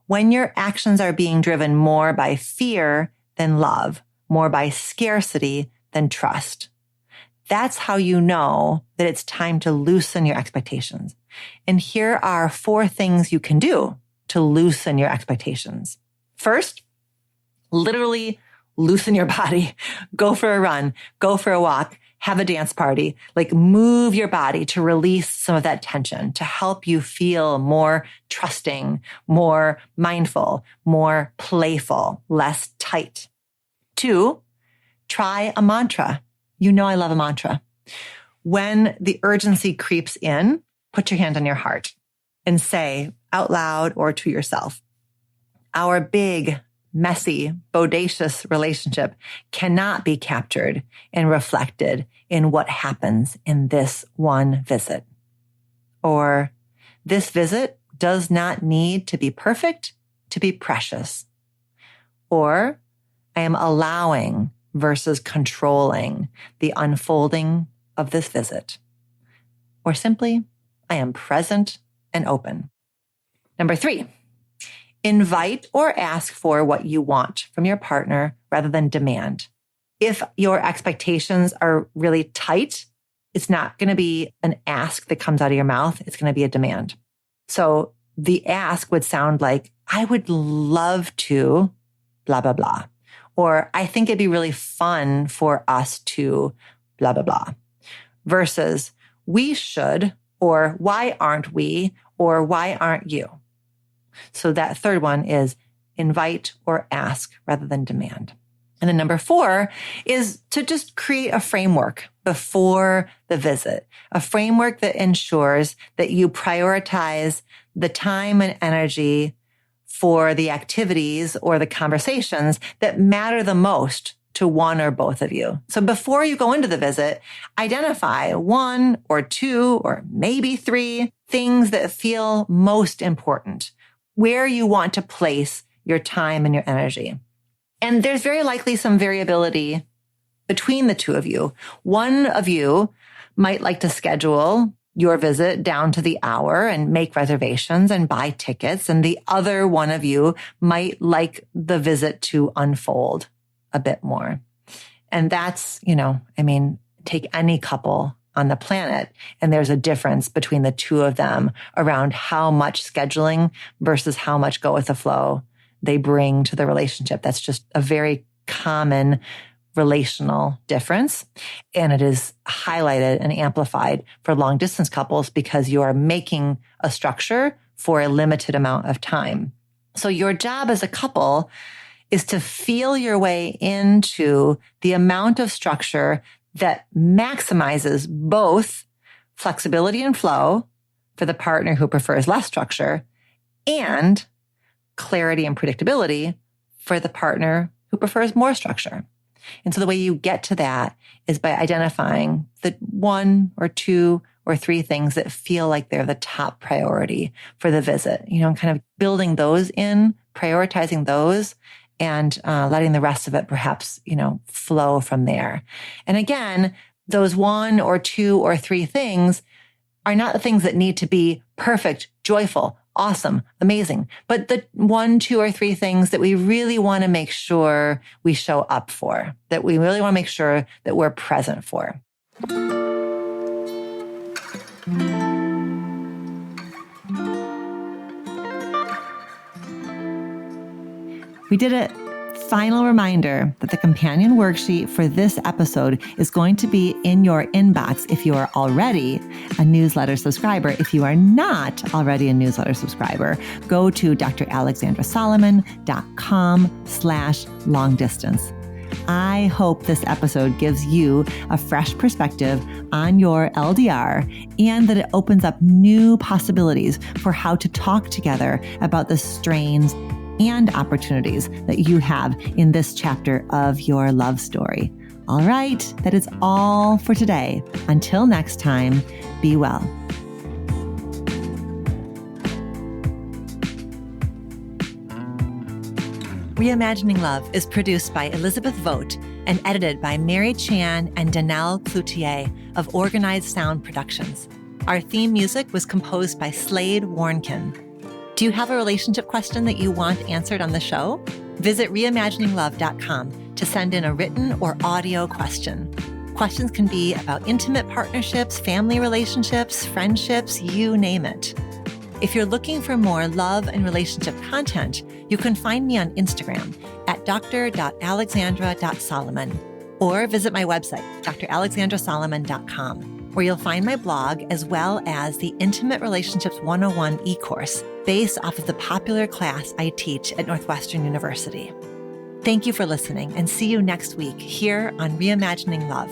when your actions are being driven more by fear than love, more by scarcity than trust. That's how you know that it's time to loosen your expectations. And here are 4 things you can do to loosen your expectations. First, literally loosen your body. Go for a run, go for a walk, have a dance party, like move your body to release some of that tension, to help you feel more trusting, more mindful, more playful, less tight. 2, try a mantra. You know I love a mantra. When the urgency creeps in, put your hand on your heart and say out loud or to yourself, our big, messy, bodacious relationship cannot be captured and reflected in what happens in this one visit. Or, this visit does not need to be perfect to be precious. Or, I am allowing versus controlling the unfolding of this visit. Or simply, I am present and open. Number 3, invite or ask for what you want from your partner rather than demand. If your expectations are really tight, it's not going to be an ask that comes out of your mouth. It's going to be a demand. So the ask would sound like, I would love to blah, blah, blah. Or I think it'd be really fun for us to blah, blah, blah. Versus we should, or why aren't we, or why aren't you? So that third one is invite or ask rather than demand. And then number 4 is to just create a framework before the visit, a framework that ensures that you prioritize the time and energy for the activities or the conversations that matter the most to one or both of you. So before you go into the visit, identify 1 or 2 or maybe 3 things that feel most important, where you want to place your time and your energy. And there's very likely some variability between the two of you. One of you might like to schedule your visit down to the hour and make reservations and buy tickets. And the other one of you might like the visit to unfold a bit more. And that's, take any couple on the planet, and there's a difference between the two of them around how much scheduling versus how much go with the flow they bring to the relationship. That's just a very common relational difference. And it is highlighted and amplified for long distance couples because you are making a structure for a limited amount of time. So your job as a couple is to feel your way into the amount of structure that maximizes both flexibility and flow for the partner who prefers less structure and clarity and predictability for the partner who prefers more structure. And so the way you get to that is by identifying the 1 or 2 or 3 things that feel like they're the top priority for the visit, kind of building those in, prioritizing those, and letting the rest of it perhaps, flow from there. And again, those 1 or 2 or 3 things are not the things that need to be perfect, joyful, awesome, amazing, but the 1, 2, or 3 things that we really want to make sure we show up for, that we really want to make sure that we're present for. We did it. Final reminder that the companion worksheet for this episode is going to be in your inbox if you are already a newsletter subscriber. If you are not already a newsletter subscriber, go to dralexandrasolomon.com/long-distance. I hope this episode gives you a fresh perspective on your LDR and that it opens up new possibilities for how to talk together about the strains and opportunities that you have in this chapter of your love story. All right, that is all for today. Until next time, be well. Reimagining Love is produced by Elizabeth Vogt and edited by Mary Chan and Danelle Cloutier of Organized Sound Productions. Our theme music was composed by Slade Warnkin. Do you have a relationship question that you want answered on the show? Visit reimagininglove.com to send in a written or audio question. Questions can be about intimate partnerships, family relationships, friendships, you name it. If you're looking for more love and relationship content, you can find me on Instagram at dr.alexandra.solomon or visit my website, dralexandrasolomon.com, where you'll find my blog as well as the Intimate Relationships 101 e-course based off of the popular class I teach at Northwestern University. Thank you for listening, and see you next week here on Reimagining Love.